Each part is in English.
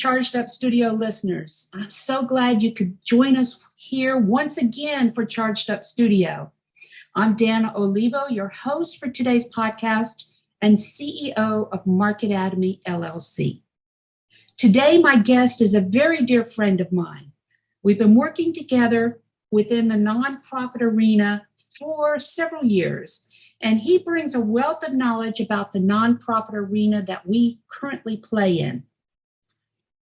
Charged Up Studio listeners. I'm so glad you could join us here once again for Charged Up Studio. I'm Dana Olivo, your host for today's podcast and CEO of Marketatomy LLC. Today, my guest is a very dear friend of mine. We've been working together within the nonprofit arena for several years, and he brings a wealth of knowledge about the nonprofit arena that we currently play in.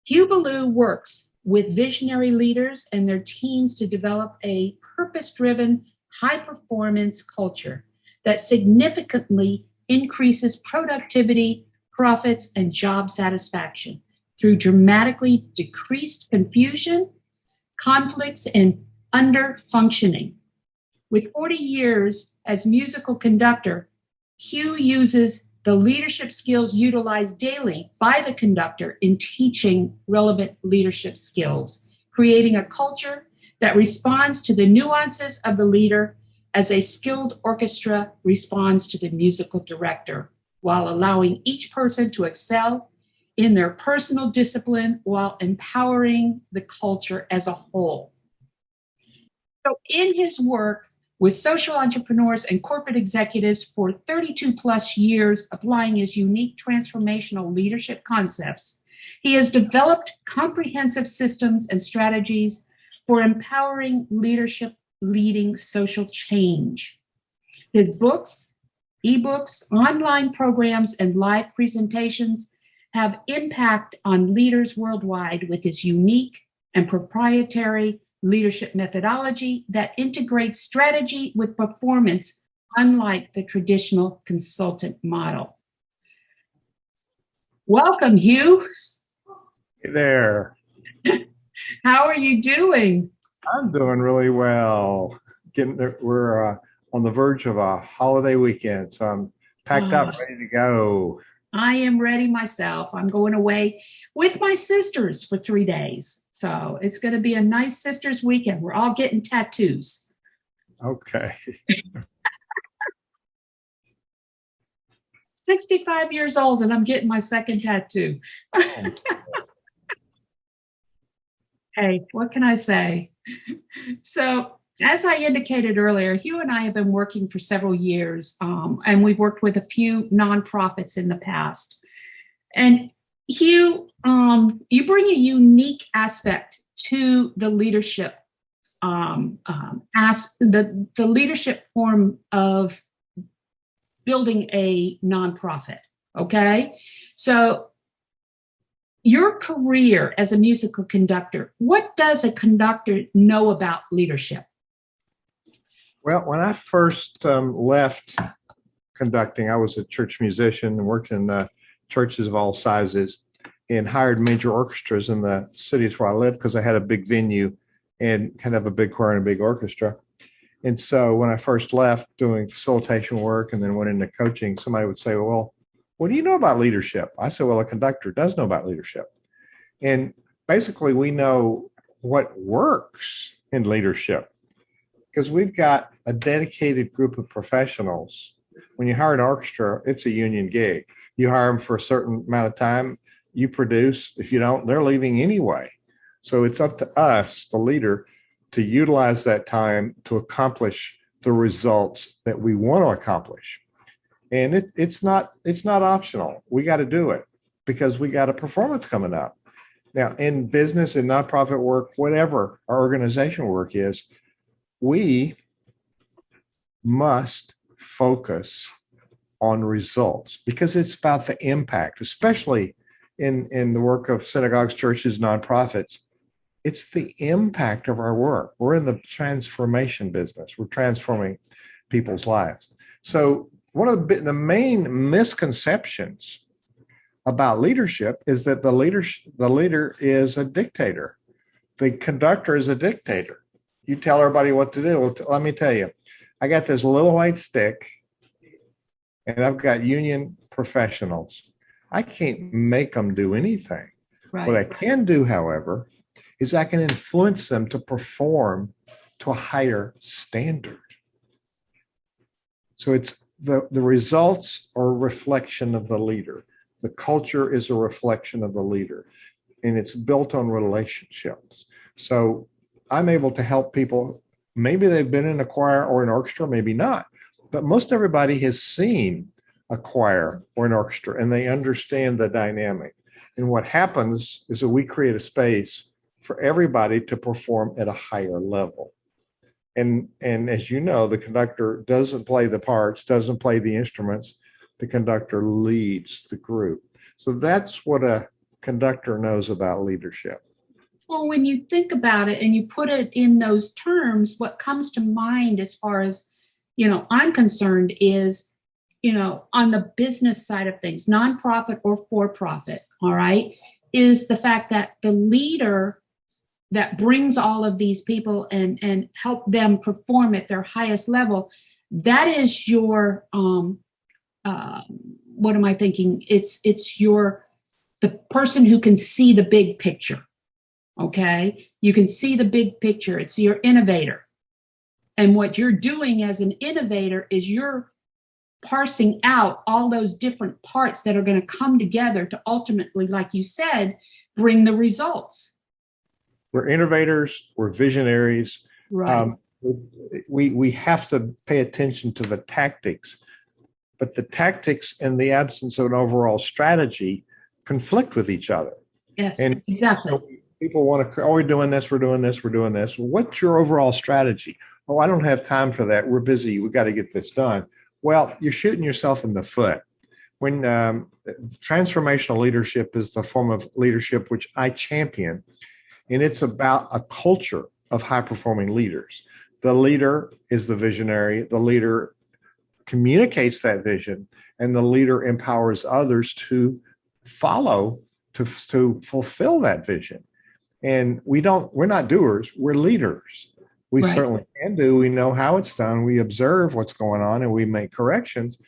Hugh Ballou works with visionary leaders and their teams to develop a purpose-driven, high-performance culture that significantly increases productivity, profits, and job satisfaction through dramatically decreased confusion, conflicts, and under-functioning. With 40 years as musical conductor, Hugh uses the leadership skills utilized daily by the conductor in teaching relevant leadership skills, creating a culture that responds to the nuances of the leader as a skilled orchestra responds to the musical director, while allowing each person to excel in their personal discipline while empowering the culture as a whole. So in his work with social entrepreneurs and corporate executives for 32 plus years, applying his unique transformational leadership concepts, he has developed comprehensive systems and strategies for empowering leadership, leading social change. His books, ebooks, online programs, and live presentations have impact on leaders worldwide with his unique and proprietary leadership methodology that integrates strategy with performance, unlike the traditional consultant model. Welcome, Hugh. Hey there. How are you doing? I'm doing really well. We're on the verge of a holiday weekend, so I'm packed up, ready to go. I am ready myself. I'm going away with my sisters for 3 days. So it's going to be a nice sisters weekend. We're all getting tattoos. Okay. 65 years old and I'm getting my second tattoo. Hey, what can I say? So as I indicated earlier, Hugh and I have been working for several years, and we've worked with a few nonprofits in the past. And Hugh, you bring a unique aspect to the leadership, the leadership form of building a nonprofit. Okay, so your career as a musical conductor, what does a conductor know about leadership? Well, when I first left conducting, I was a church musician and worked in churches of all sizes and hired major orchestras in the cities where I lived because I had a big venue and kind of a big choir and a big orchestra. And so when I first left doing facilitation work and then went into coaching, somebody would say, well, what do you know about leadership? I said, well, a conductor does know about leadership. And basically we know what works in leadership because we've got a dedicated group of professionals. When you hire an orchestra, it's a union gig. You hire them for a certain amount of time, you produce. If you don't, they're leaving anyway. So it's up to us, the leader, to utilize that time to accomplish the results that we want to accomplish. And it's not optional. We got to do it because we got a performance coming up. Now, in business and nonprofit work, whatever our organization work is, we must focus on results because it's about the impact, especially in the work of synagogues, churches, nonprofits. It's the impact of our work. We're in the transformation business. We're transforming people's lives. So one of the main misconceptions about leadership is that the leader is a dictator. The conductor is a dictator. You tell everybody what to do. Well, let me tell you, I got this little white stick and I've got union professionals. I can't make them do anything. Right. What I can do, however, is I can influence them to perform to a higher standard. So it's the results are a reflection of the leader. The culture is a reflection of the leader. and it's built on relationships. So I'm able to help people. Maybe they've been in a choir or an orchestra, maybe not, but most everybody has seen a choir or an orchestra and they understand the dynamic. And what happens is that we create a space for everybody to perform at a higher level. And as you know, the conductor doesn't play the parts, doesn't play the instruments. The conductor leads the group. So that's what a conductor knows about leadership. Well, when you think about it and you put it in those terms, what comes to mind as far as, I'm concerned is, on the business side of things, nonprofit or for-profit, all right, is the fact that the leader that brings all of these people and help them perform at their highest level, that is your, what am I thinking? It's the person who can see the big picture. Okay. You can see the big picture. It's your innovator. And what you're doing as an innovator is you're parsing out all those different parts that are going to come together to ultimately, like you said, bring the results. We're innovators, we're visionaries. Right. We have to pay attention to the tactics, but the tactics in the absence of an overall strategy conflict with each other. Yes, and exactly. So people want to, we're doing this, we're doing this, we're doing this. What's your overall strategy? Oh, I don't have time for that. We're busy. We got to get this done. Well, you're shooting yourself in the foot. When transformational leadership is the form of leadership which I champion, and it's about a culture of high-performing leaders. The leader is the visionary. The leader communicates that vision, and the leader empowers others to follow, to fulfill that vision. And we're not doers, we're leaders. We Right. certainly can do. We know how it's done. We observe what's going on and we make corrections,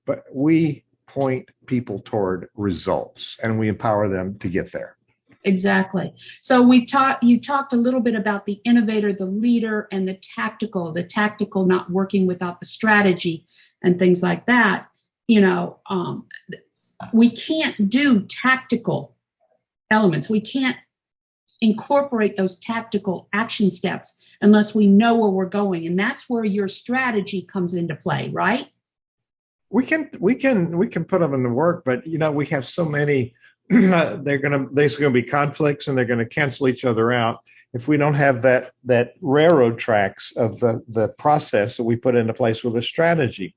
but we point people toward results and we empower them to get there. Exactly. So you talked a little bit about the innovator, the leader, and the tactical not working without the strategy and things like that. We can't do tactical elements. We can't incorporate those tactical action steps unless we know where we're going. And that's where your strategy comes into play, right? We can put them in the work, but we have so many. There's going to be conflicts and they're going to cancel each other out if we don't have that railroad tracks of the process that we put into place with a strategy.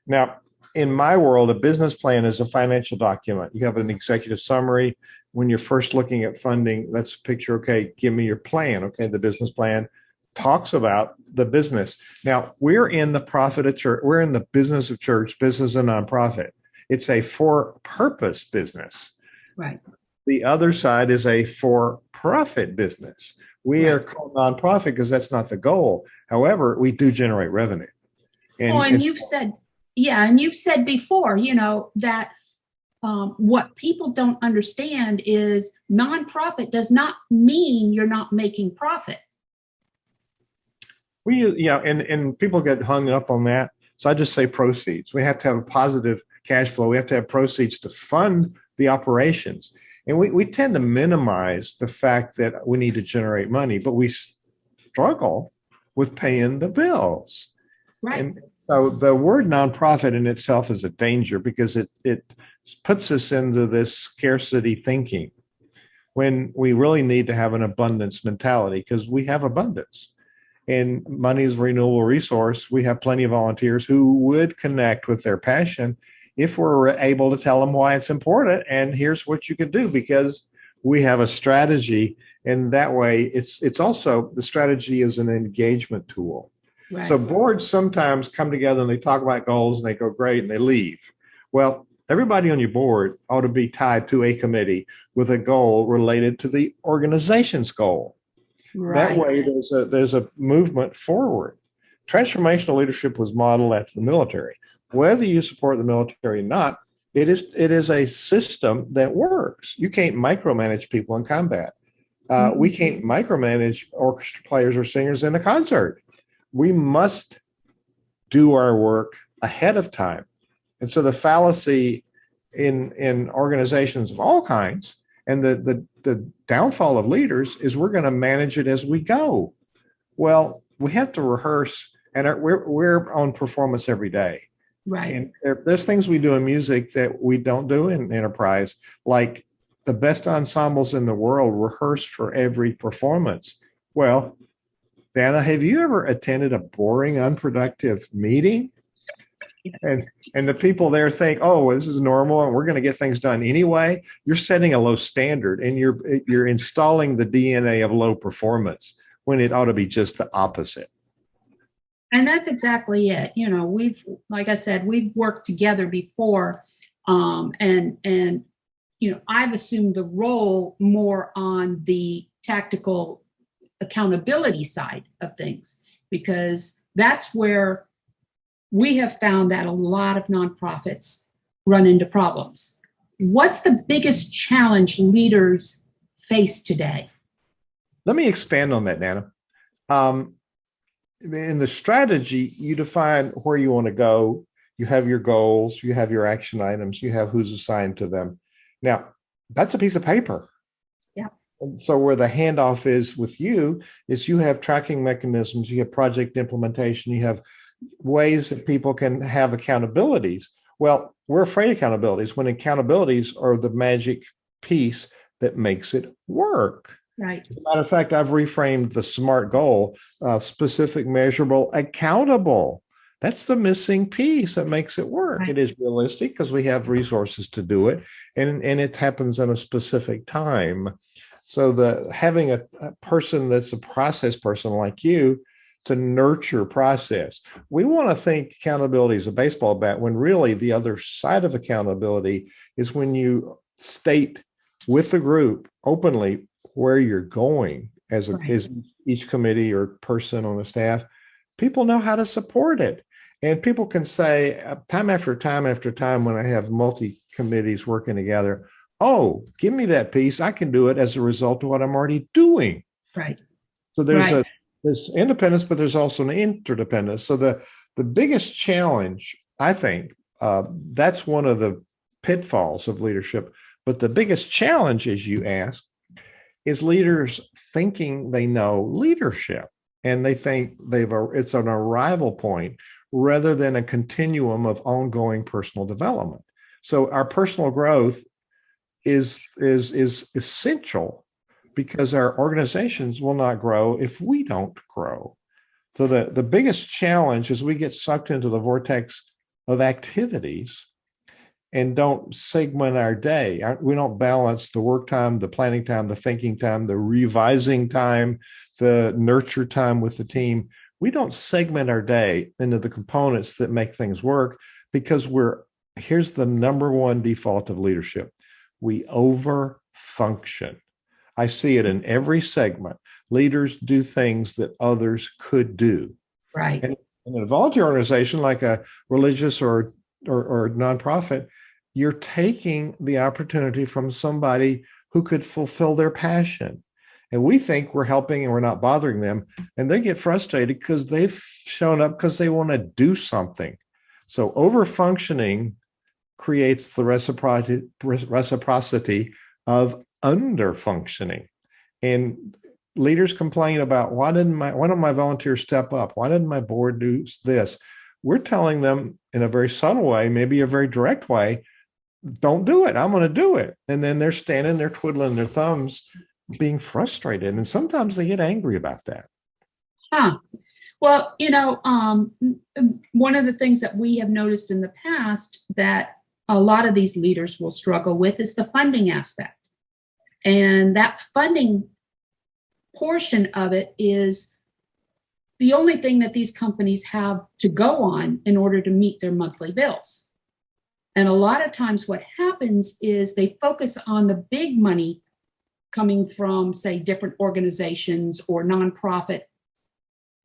Now, in my world, a business plan is a financial document. You have an executive summary. When you're first looking at funding, let's picture, okay, give me your plan. Okay, the business plan talks about the business. Now, we're in the profit of church. We're in the business of church, business and nonprofit. It's a for-purpose business. Right. The other side is a for-profit business. We are called nonprofit because that's not the goal. However, we do generate revenue. And you've said before, that what people don't understand is nonprofit does not mean you're not making profit. And people get hung up on that. So I just say proceeds. We have to have a positive cash flow. We have to have proceeds to fund the operations. And we tend to minimize the fact that we need to generate money, but we struggle with paying the bills. Right. And so the word nonprofit in itself is a danger because it puts us into this scarcity thinking when we really need to have an abundance mentality because we have abundance. And money is a renewable resource. We have plenty of volunteers who would connect with their passion if we're able to tell them why it's important. And here's what you can do because we have a strategy. And that way it's also the strategy is an engagement tool. Right. So boards sometimes come together and they talk about goals and they go great and they leave. Well, everybody on your board ought to be tied to a committee with a goal related to the organization's goal. Right. That way there's a movement forward. Transformational leadership was modeled after the military. Whether you support the military or not, it is a system that works. You can't micromanage people in combat. We can't micromanage orchestra players or singers in a concert. We must do our work ahead of time. And so the fallacy in organizations of all kinds And the downfall of leaders is we're going to manage it as we go. Well, we have to rehearse, and we're on performance every day. Right. And there's things we do in music that we don't do in enterprise, like the best ensembles in the world rehearse for every performance. Well, Dana, have you ever attended a boring, unproductive meeting? And the people there think, oh, well, this is normal and we're going to get things done anyway. You're setting a low standard and you're installing the DNA of low performance when it ought to be just the opposite. And that's exactly it. You know, like I said, we've worked together before, and you know, I've assumed the role more on the tactical accountability side of things, because that's where we have found that a lot of nonprofits run into problems. What's the biggest challenge leaders face today? Let me expand on that, Nana. In the strategy, you define where you want to go. You have your goals, you have your action items, you have who's assigned to them. Now, that's a piece of paper. Yeah. And so where the handoff is with you is you have tracking mechanisms, you have project implementation, you have ways that people can have accountabilities. Well, we're afraid of accountabilities when accountabilities are the magic piece that makes it work. Right. As a matter of fact, I've reframed the SMART goal, specific, measurable, accountable. That's the missing piece that makes it work. Right. It is realistic because we have resources to do it, and it happens in a specific time. So having a person that's a process person like you to nurture process. We want to think accountability is a baseball bat when really the other side of accountability is when you state with the group openly where you're going as each committee or person on the staff. People know how to support it. And people can say time after time after time when I have multi-committees working together, oh, give me that piece. I can do it as a result of what I'm already doing. Right. So there's independence, but there's also an interdependence. So the biggest challenge, I think, that's one of the pitfalls of leadership. But the biggest challenge, as you ask, is leaders thinking they know leadership, and they think it's an arrival point rather than a continuum of ongoing personal development. So our personal growth is essential because our organizations will not grow if we don't grow. So the biggest challenge is we get sucked into the vortex of activities and don't segment our day. We don't balance the work time, the planning time, the thinking time, the revising time, the nurture time with the team. We don't segment our day into the components that make things work because here's the number one default of leadership. We over-function. I see it in every segment. Leaders do things that others could do. Right. And in a volunteer organization like a religious or nonprofit, you're taking the opportunity from somebody who could fulfill their passion. And we think we're helping and we're not bothering them. And they get frustrated because they've shown up because they want to do something. So over-functioning creates the reciprocity of under-functioning. And leaders complain about, why don't my volunteers step up? Why didn't my board do this? We're telling them in a very subtle way, maybe a very direct way, don't do it. I'm going to do it. And then they're standing there twiddling their thumbs, being frustrated. And sometimes they get angry about that. Huh. Well, one of the things that we have noticed in the past that a lot of these leaders will struggle with is the funding aspect. And that funding portion of it is the only thing that these companies have to go on in order to meet their monthly bills. And a lot of times what happens is they focus on the big money coming from, say, different organizations or nonprofit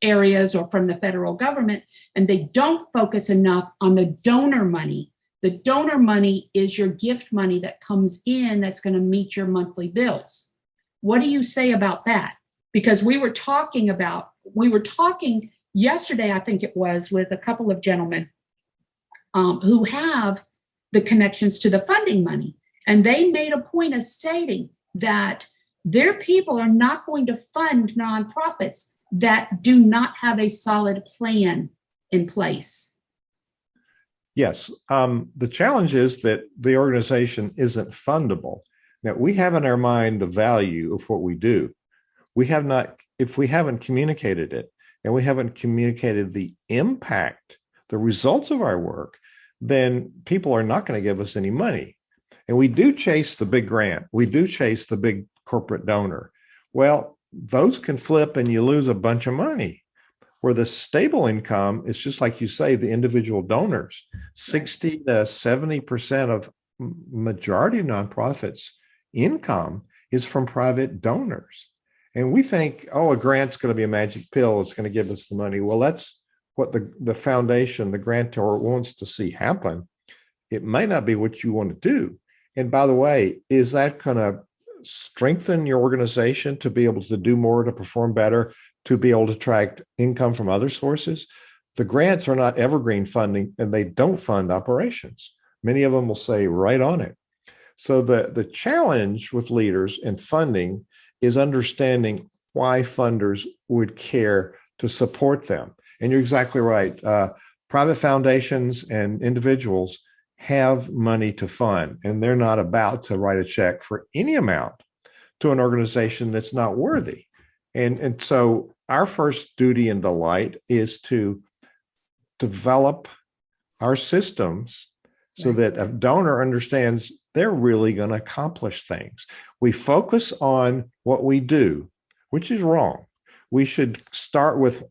areas or from the federal government, and they don't focus enough on the donor money. The donor money is your gift money that comes in that's going to meet your monthly bills. What do you say about that? Because we were talking yesterday, I think it was, with a couple of gentlemen who have the connections to the funding money. And they made a point of stating that their people are not going to fund nonprofits that do not have a solid plan in place. Yes. The challenge is that the organization isn't fundable. Now, we have in our mind the value of what we do. We have not, if we haven't communicated it and we haven't communicated the impact, the results of our work, then people are not going to give us any money. And we do chase the big grant. We do chase the big corporate donor. Well, those can flip and you lose a bunch of money. Where the stable income is just like you say, the individual donors, 60 to 70% of majority of nonprofits' income is from private donors. And we think, oh, a grant's going to be a magic pill. It's going to give us the money. Well, that's what the foundation, the grantor wants to see happen. It may not be what you want to do. And by the way, is that going to strengthen your organization to be able to do more, to perform better, to be able to attract income from other sources? The grants are not evergreen funding and they don't fund operations. Many of them will say right on it. So the challenge with leaders in funding is understanding why funders would care to support them. And you're exactly right. Private foundations and individuals have money to fund, and they're not about to write a check for any amount to an organization that's not worthy. And so our first duty and delight is to develop our systems so that a donor understands they're really going to accomplish things. We focus on what we do, which is wrong. We should start with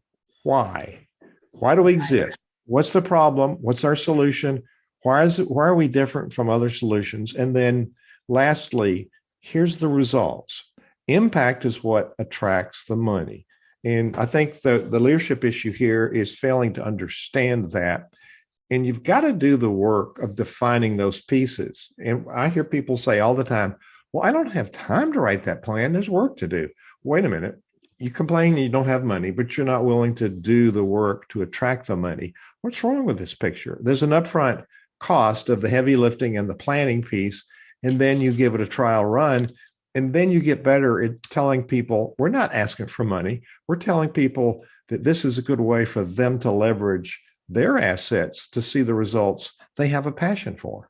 why. Why do we exist? What's the problem? What's our solution? Why are we different from other solutions? And then lastly, here's the results. Impact is what attracts the money. And I think the leadership issue here is failing to understand that. And you've got to do the work of defining those pieces. And I hear people say all the time, well, I don't have time to write that plan. There's work to do. Wait a minute. You complain you don't have money, but you're not willing to do the work to attract the money. What's wrong with this picture? There's an upfront cost of the heavy lifting and the planning piece, and then you give it a trial run, and then you get better at telling people, we're not asking for money. We're telling people that this is a good way for them to leverage their assets to see the results they have a passion for.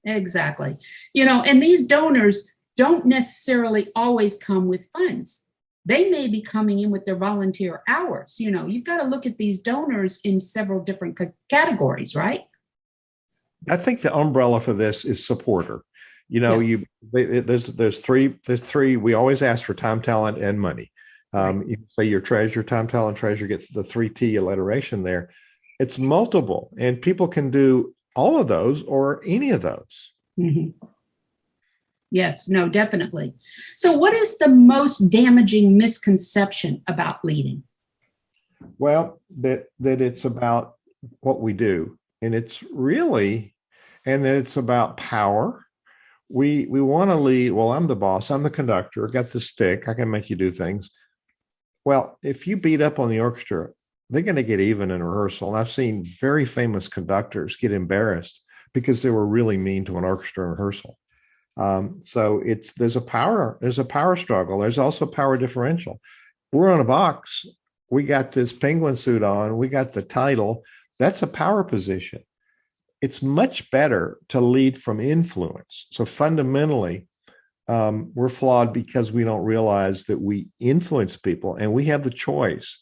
Exactly. And these donors don't necessarily always come with funds. They may be coming in with their volunteer hours. You've got to look at these donors in several different categories, right? I think the umbrella for this is supporter. There's three. We always ask for time, talent, and money. You say your treasure, time, talent, treasure gets the 3T alliteration there. It's multiple, and people can do all of those or any of those. Mm-hmm. Yes, no, definitely. So what is the most damaging misconception about leading? Well, that it's about what we do. And it's about power. We want to lead. Well, I'm the boss. I'm the conductor. I got the stick. I can make you do things. Well, if you beat up on the orchestra, they're going to get even in rehearsal. And I've seen very famous conductors get embarrassed because they were really mean to an orchestra in rehearsal. So there's a power struggle. There's also power differential. We're on a box. We got this penguin suit on. We got the title. That's a power position. It's much better to lead from influence. So fundamentally, we're flawed because we don't realize that we influence people, and we have the choice.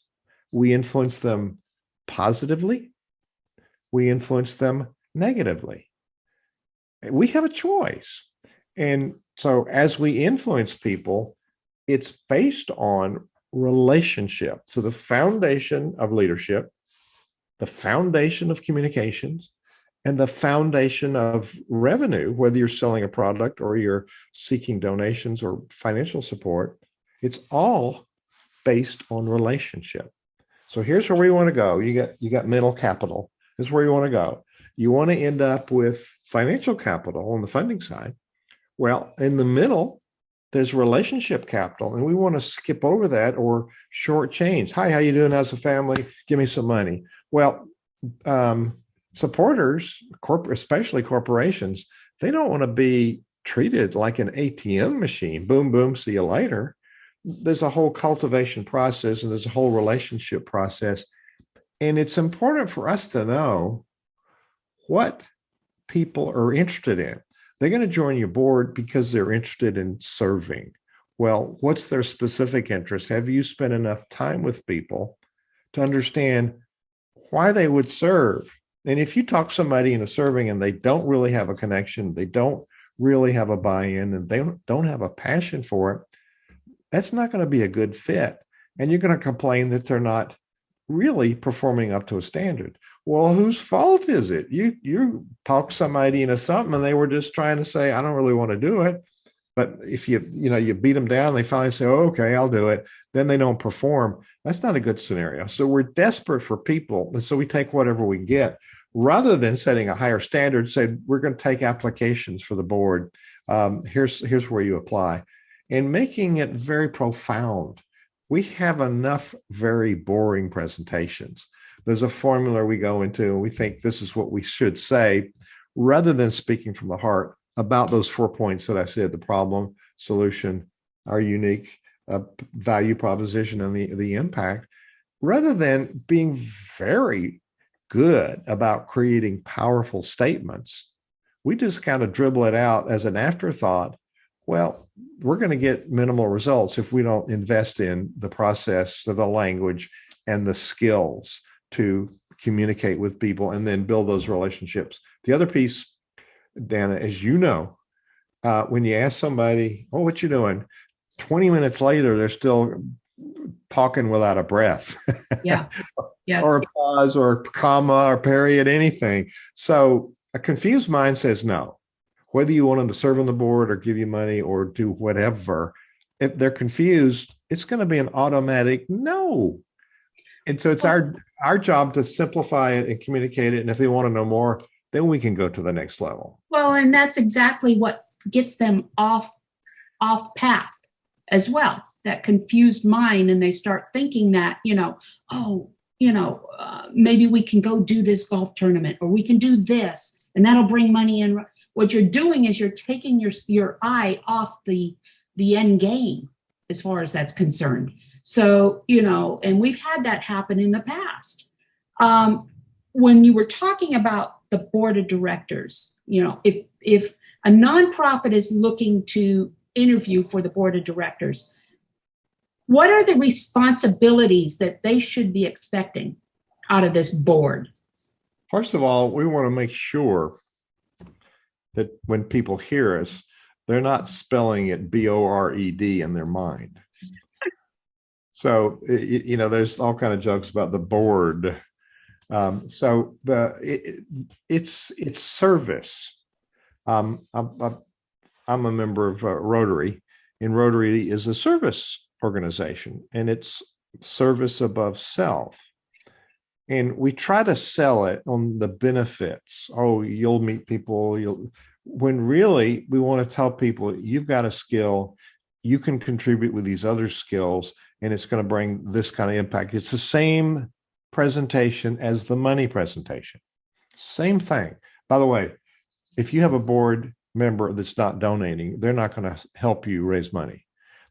We influence them positively. We influence them negatively. We have a choice. And so as we influence people, it's based on relationship. So the foundation of leadership, the foundation of communications, and the foundation of revenue, whether you're selling a product or you're seeking donations or financial support, it's all based on relationship. So here's where we want to go. You got mental capital. This is where you want to go. You want to end up with financial capital on the funding side. Well, in the middle, there's relationship capital, and we want to skip over that or shortchange. Hi, how you doing as a family? Give me some money. Well, supporters, especially corporations, they don't want to be treated like an ATM machine. Boom, boom, see you later. There's a whole cultivation process and there's a whole relationship process. And it's important for us to know what people are interested in. They're going to join your board because they're interested in serving. Well, what's their specific interest? Have you spent enough time with people to understand why they would serve? And if you talk somebody into serving and they don't really have a connection, they don't really have a buy-in, and they don't have a passion for it, that's not going to be a good fit. And you're going to complain that they're not really performing up to a standard. Well, whose fault is it? You talk somebody into something and they were just trying to say, I don't really want to do it. But if you beat them down, they finally say, oh, okay, I'll do it. Then they don't perform. That's not a good scenario. So we're desperate for people. And so we take whatever we get rather than setting a higher standard, say, we're going to take applications for the board. Here's where you apply, and making it very profound. We have enough very boring presentations. There's a formula we go into, and we think this is what we should say, rather than speaking from the heart about those 4 points that I said: the problem, solution, our unique value proposition, and the impact, rather than being very good about creating powerful statements. We just kind of dribble it out as an afterthought. Well, we're going to get minimal results if we don't invest in the process, the language, and the skills to communicate with people and then build those relationships. The other piece, Dana, as you know, when you ask somebody, oh, what you doing? 20 minutes later, they're still talking without a breath. Yeah. Yes. Or a pause or a comma or period, anything. So a confused mind says no. Whether you want them to serve on the board or give you money or do whatever, if they're confused, it's going to be an automatic no. And so it's our job to simplify it and communicate it. And if they want to know more, then we can go to the next level. Well, and that's exactly what gets them off path as well, that confused mind. And they start thinking that, maybe we can go do this golf tournament, or we can do this, and that'll bring money in. What you're doing is you're taking your eye off the end game as far as that's concerned. So, and we've had that happen in the past. When you were talking about the board of directors, if a nonprofit is looking to interview for the board of directors, what are the responsibilities that they should be expecting out of this board? First of all, we want to make sure that when people hear us, they're not spelling it BORED in their mind. So, there's all kind of jokes about the board. So it's service. I'm a member of Rotary, and Rotary is a service organization, and it's service above self. And we try to sell it on the benefits. Oh, you'll meet people. When really we want to tell people, you've got a skill, you can contribute with these other skills, and it's going to bring this kind of impact. It's the same presentation as the money presentation. Same thing. By the way, if you have a board member that's not donating, they're not going to help you raise money.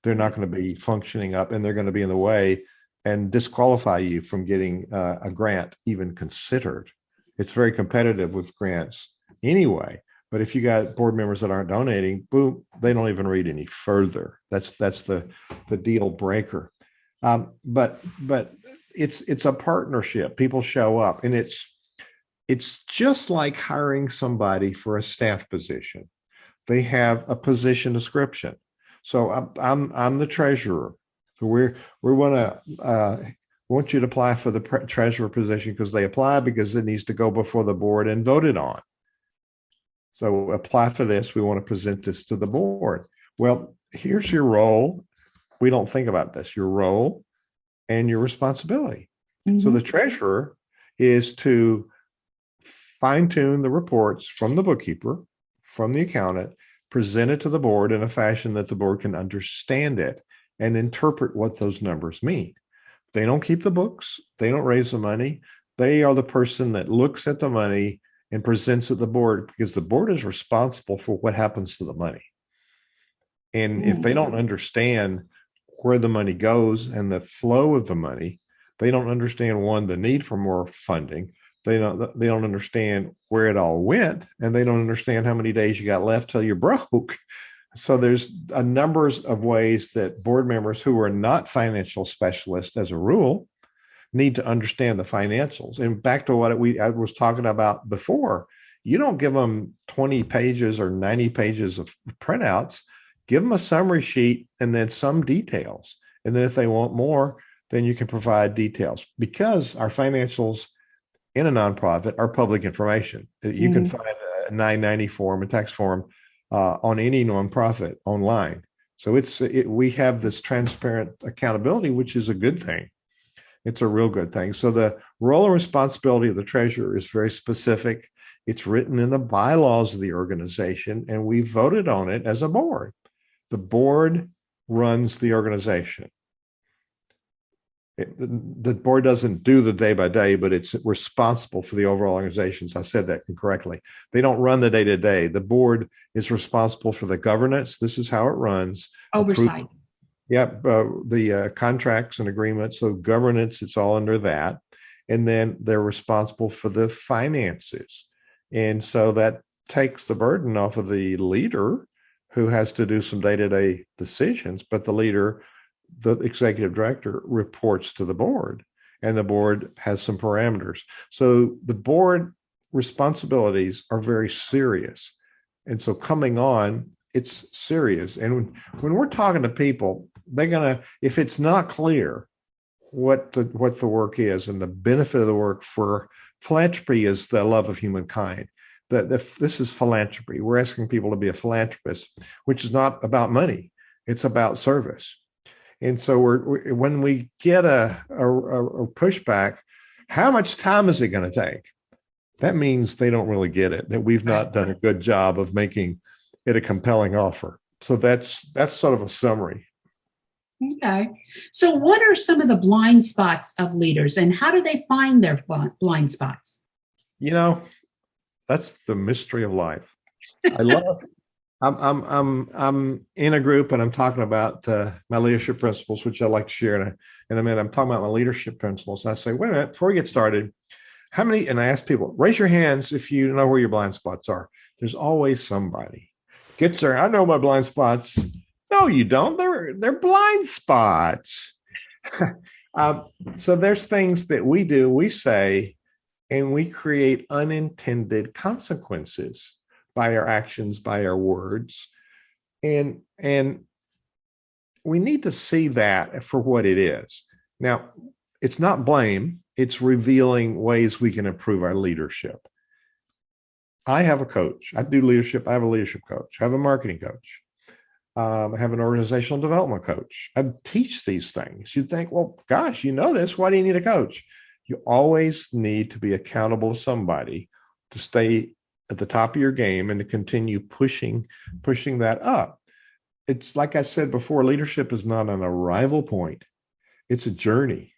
They're not going to be functioning up, and they're going to be in the way and disqualify you from getting a grant even considered. It's very competitive with grants anyway. But if you got board members that aren't donating, boom, they don't even read any further. That's the deal breaker. But it's a partnership. People show up, and it's just like hiring somebody for a staff position. They have a position description. So I'm the treasurer. So we want you to apply for the treasurer position because they apply because it needs to go before the board and voted on. So apply for this. We want to present this to the board. Well, here's your role. We don't think about this, your role and your responsibility. Mm-hmm. So the treasurer is to fine tune the reports from the bookkeeper, from the accountant, present it to the board in a fashion that the board can understand it and interpret what those numbers mean. They don't keep the books. They don't raise the money. They are the person that looks at the money and presents it to the board, because the board is responsible for what happens to the money. And if they don't understand where the money goes and the flow of the money, they don't understand, one, the need for more funding. They don't understand where it all went, and they don't understand how many days you got left till you're broke. So there's a number of ways that board members who are not financial specialists, as a rule, need to understand the financials. And back to what I was talking about before, you don't give them 20 pages or 90 pages of printouts. Give them a summary sheet and then some details. And then if they want more, then you can provide details, because our financials in a nonprofit are public information. You can find a 990 form, a tax form, on any nonprofit online. So we have this transparent accountability, which is a good thing. It's a real good thing. So the role and responsibility of the treasurer is very specific. It's written in the bylaws of the organization, and we voted on it as a board. The board runs the organization. The board doesn't do the day by day, but it's responsible for the overall organizations. I said that incorrectly. They don't run the day to day. The board is responsible for the governance. This is how it runs. Oversight. The contracts and agreements. So governance, it's all under that. And then they're responsible for the finances. And so that takes the burden off of the leader, who has to do some day-to-day decisions, but the leader, the executive director, reports to the board, and the board has some parameters. So the board responsibilities are very serious. And so coming on, it's serious. And when we're talking to people, they're going to, if it's not clear what the work is and the benefit of the work, for philanthropy is the love of humankind. This is philanthropy. We're asking people to be a philanthropist, which is not about money. It's about service. And so when we get a pushback, how much time is it going to take? That means they don't really get it, that we've not done a good job of making it a compelling offer. So that's sort of a summary. Okay. So what are some of the blind spots of leaders, and how do they find their blind spots? That's the mystery of life. I'm in a group, and I'm talking about my leadership principles, which I like to share in a minute. I'm talking about my leadership principles. I say, wait a minute, before we get started, how many, and I ask people, raise your hands if you know where your blind spots are. There's always somebody gets there. I know my blind spots. No, you don't. They're blind spots. So there's things that we do, we say, and we create unintended consequences by our actions, by our words. And we need to see that for what it is. Now, it's not blame, it's revealing ways we can improve our leadership. I have a coach. I do leadership. I have a leadership coach. I have a marketing coach. I have an organizational development coach. I teach these things. You'd think, well, gosh, you know this. Why do you need a coach? You always need to be accountable to somebody to stay at the top of your game and to continue pushing that up. It's like I said before, leadership is not an arrival point. It's a journey,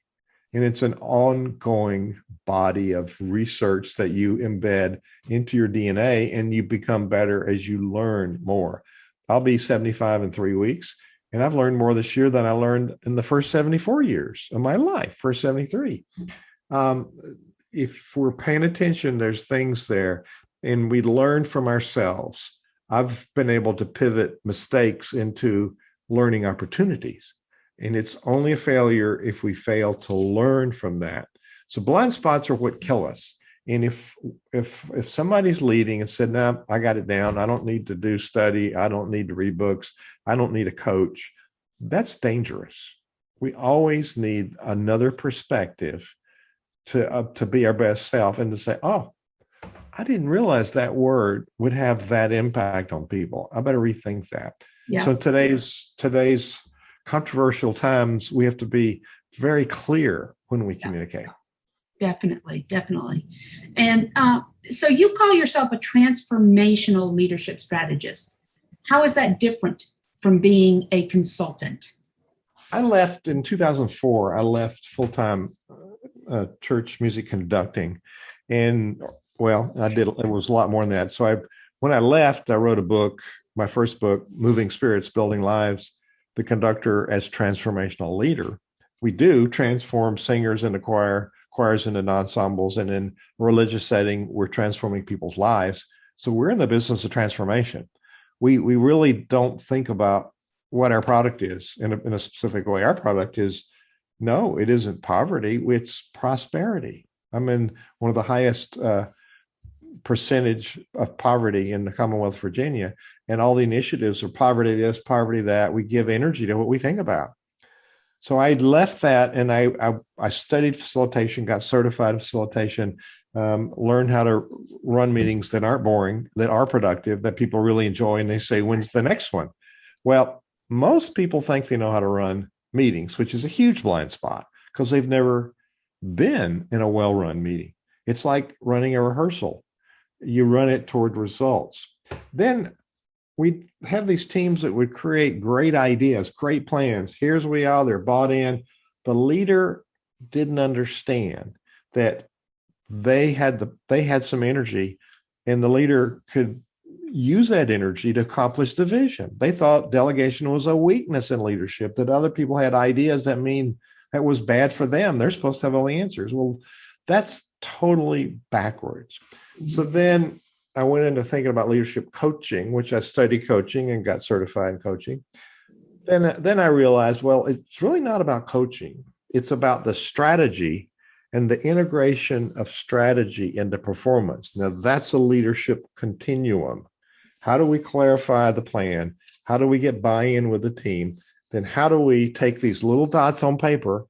and it's an ongoing body of research that you embed into your DNA, and you become better as you learn more. I'll be 75 in 3 weeks, and I've learned more this year than I learned in the first 74 years of my life, first 73. If we're paying attention, there's things there, and we learn from ourselves. I've been able to pivot mistakes into learning opportunities, and it's only a failure if we fail to learn from that. So blind spots are what kill us. And if somebody's leading and said, no, I got it down, I don't need to do study, I don't need to read books, I don't need a coach, that's dangerous. We always need another perspective to be our best self, and to say, oh, I didn't realize that word would have that impact on people. I better rethink that. Yeah. So today's controversial times, we have to be very clear when we communicate. Definitely. And so you call yourself a transformational leadership strategist. How is that different from being a consultant? I left in 2004. I left full-time church music conducting, and Well, I did. It was a lot more than that. When I left, I wrote a book, my first book, Moving Spirits, Building Lives, The Conductor as Transformational Leader. We do transform singers into choirs into ensembles, and in a religious setting, we're transforming people's lives. So we're in the business of transformation. We really don't think about what our product is in a specific way. Our product is, no, it isn't poverty, it's prosperity. I'm in one of the highest percentage of poverty in the Commonwealth of Virginia, and all the initiatives are poverty this, poverty that. We give energy to what we think about. So I left that, and I studied facilitation, got certified in facilitation, learned how to run meetings that aren't boring, that are productive, that people really enjoy, and they say, when's the next one? Well, most people think they know how to run meetings, which is a huge blind spot because they've never been in a well-run meeting. It's like running a rehearsal. You run it toward results. Then we have these teams that would create great ideas, great plans. Here's we are, they're bought in. The leader didn't understand that they had some energy, and the leader could use that energy to accomplish the vision. They thought delegation was a weakness in leadership, that other people had ideas that mean that was bad for them. They're supposed to have all the answers. Well, that's totally backwards. So then I went into thinking about leadership coaching, which I studied coaching and got certified in coaching. Then I realized, well, it's really not about coaching. It's about the strategy and the integration of strategy into performance. Now, that's a leadership continuum. How do we clarify the plan? How do we get buy-in with the team? Then how do we take these little dots on paper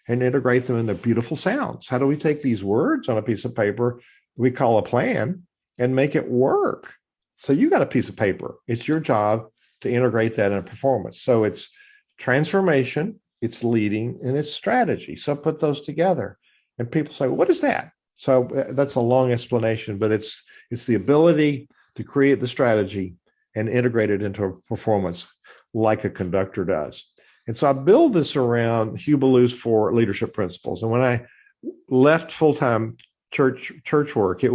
and integrate them into beautiful sounds? How do we take these words on a piece of paper we call a plan and make it work? So you got a piece of paper. It's your job to integrate that in a performance. So it's transformation, it's leading, and it's strategy. So put those together. And people say, what is that? So that's a long explanation, but it's the ability to create the strategy and integrate it into a performance like a conductor does. And so I build this around Hugh Ballou's 4 leadership principles. And when I left full-time church work, there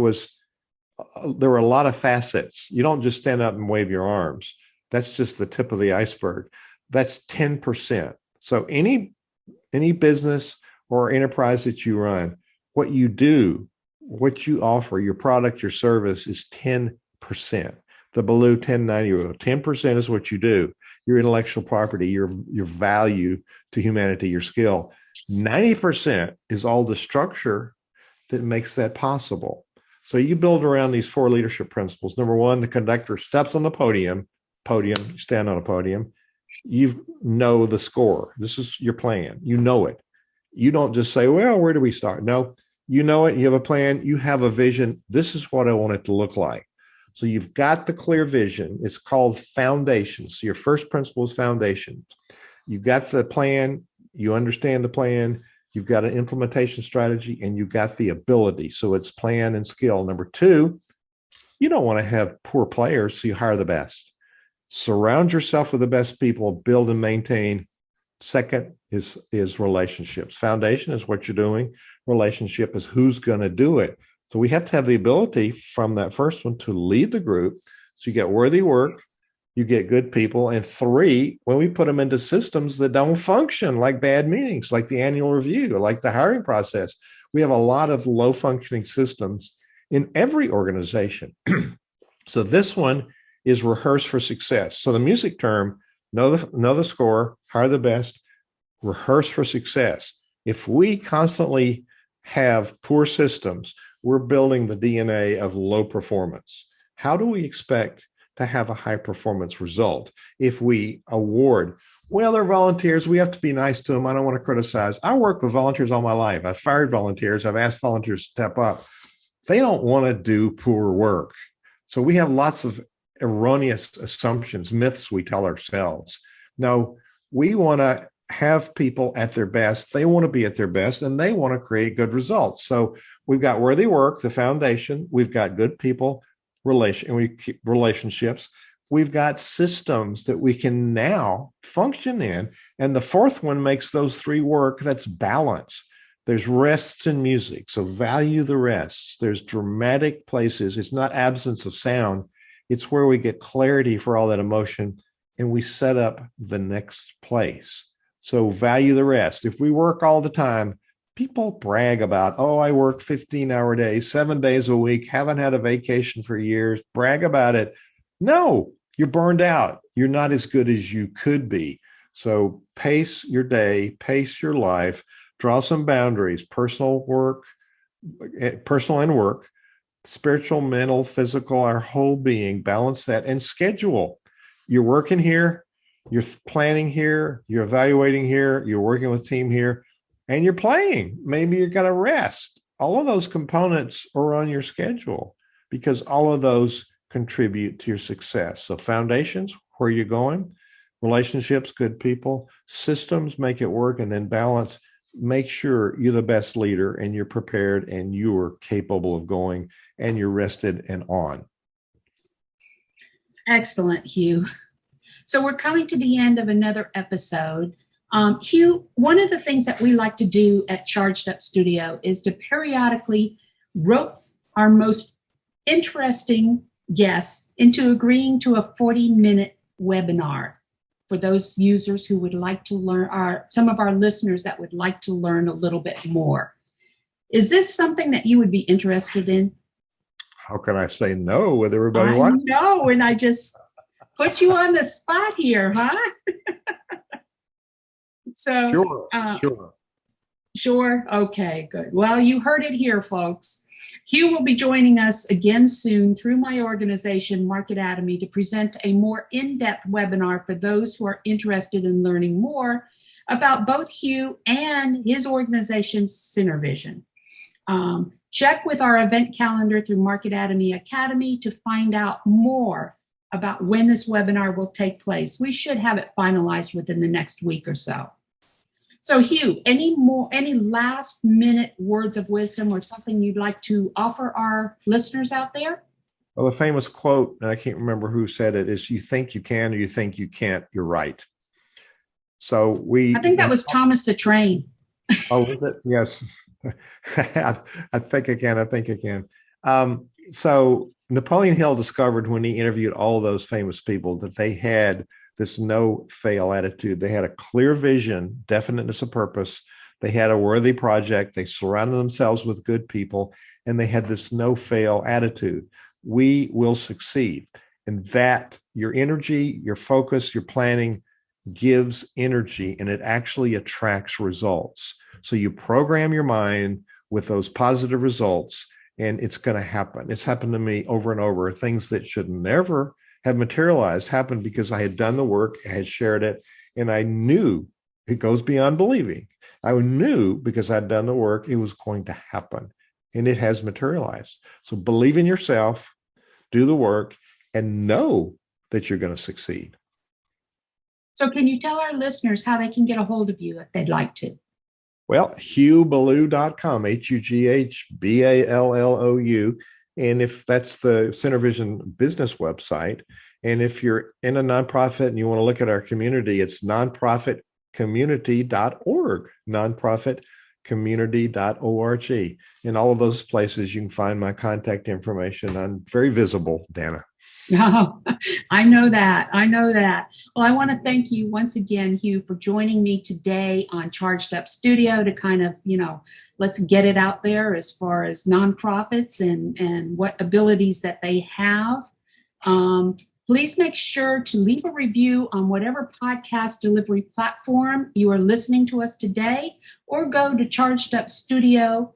were a lot of facets. You don't just stand up and wave your arms. That's just the tip of the iceberg. That's 10%. So any business or enterprise that you run, what you do, what you offer, your product, your service is 10%. The Ballou 1090 rule. 10% is what you do. Your intellectual property, your value to humanity, your skill. 90% is all the structure that makes that possible. So you build around these 4 leadership principles. Number 1, the conductor steps on the podium, stand on a podium. You know the score. This is your plan. You know it. You don't just say, well, where do we start? No, you know it. You have a plan. You have a vision. This is what I want it to look like. So you've got the clear vision. It's called foundations. So your first principle is foundations. You've got the plan. You understand the plan. You've got an implementation strategy, and you've got the ability. So it's plan and skill. Number 2, you don't want to have poor players, so you hire the best. Surround yourself with the best people, build and maintain. Second is relationships. Foundation is what you're doing. Relationship is who's going to do it. So we have to have the ability from that first one to lead the group. So you get worthy work, you get good people. And 3, when we put them into systems that don't function, like bad meetings, like the annual review, like the hiring process, we have a lot of low functioning systems in every organization. So this one is rehearse for success. So the music term, know the score, hire the best, rehearse for success. If we constantly have poor systems, we're building the DNA of low performance. How do we expect to have a high performance result if we award, well, they're volunteers, we have to be nice to them, I don't want to criticize. I work with volunteers all my life. I've fired volunteers. I've asked volunteers to step up. They don't want to do poor work. So we have lots of erroneous assumptions, myths we tell ourselves. No, we want to have people at their best. They want to be at their best, and they want to create good results. So we've got worthy work, the foundation. We've got good people, relationships. We've got systems that we can now function in. And the 4th one makes those 3 work. That's balance. There's rests in music, so value the rests. There's dramatic places. It's not absence of sound. It's where we get clarity for all that emotion and we set up the next place. So value the rest. If we work all the time, people brag about, oh, I work 15-hour days, 7 days a week, haven't had a vacation for years, brag about it. No, you're burned out. You're not as good as you could be. So pace your day, pace your life, draw some boundaries, personal and work, spiritual, mental, physical, our whole being, balance that and schedule. You're working here, you're planning here, you're evaluating here, you're working with team here, and you're playing. Maybe you're going to rest. All of those components are on your schedule because all of those contribute to your success. So foundations, where you're going, relationships, good people, systems, make it work, and then balance. Make sure you're the best leader and you're prepared and you're capable of going and you're rested and on. Excellent, Hugh. So we're coming to the end of another episode. Hugh, one of the things that we like to do at Charged Up Studio is to periodically rope our most interesting guests into agreeing to a 40-minute webinar for those users who would like to learn, some of our listeners that would like to learn a little bit more. Is this something that you would be interested in? How can I say no with everybody watching? I know, and I just put you on the spot here, huh? So, Sure. Okay, good. Well, you heard it here, folks. Hugh will be joining us again soon through my organization, Marketatomy, to present a more in-depth webinar for those who are interested in learning more about both Hugh and his organization's Synervision. Check with our event calendar through Marketatomy Academy to find out more about when this webinar will take place. We should have it finalized within the next week or so. So Hugh, any last minute words of wisdom or something you'd like to offer our listeners out there? Well, the famous quote, and I can't remember who said it, is you think you can or you think you can't, you're right. So I think that was Thomas the Train. Oh, was it? Yes. I think I can. So Napoleon Hill discovered when he interviewed all those famous people that they had this no-fail attitude. They had a clear vision, definiteness of purpose. They had a worthy project. They surrounded themselves with good people, and they had this no-fail attitude. We will succeed. And that, your energy, your focus, your planning gives energy, and it actually attracts results. So you program your mind with those positive results, and it's going to happen. It's happened to me over and over. Things that should never have materialized happened because I had done the work, I had shared it, and I knew it goes beyond believing. I knew because I'd done the work, it was going to happen, and it has materialized. So believe in yourself, do the work, and know that you're going to succeed. So can you tell our listeners how they can get a hold of you if they'd like to? Well, HughBallou.com, HughBallou. And if that's the Synervision business website, and if you're in a nonprofit and you want to look at our community, it's nonprofitcommunity.org, nonprofitcommunity.org. In all of those places, you can find my contact information. I'm very visible, Dana. Oh, I know that. Well, I want to thank you once again, Hugh, for joining me today on Charged Up Studio to kind of, let's get it out there as far as nonprofits and what abilities that they have. Please make sure to leave a review on whatever podcast delivery platform you are listening to us today, or go to Charged Up Studio,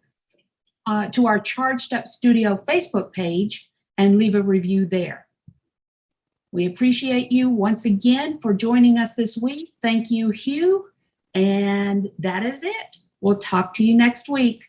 to our Charged Up Studio Facebook page and leave a review there. We appreciate you once again for joining us this week. Thank you, Hugh. And that is it. We'll talk to you next week.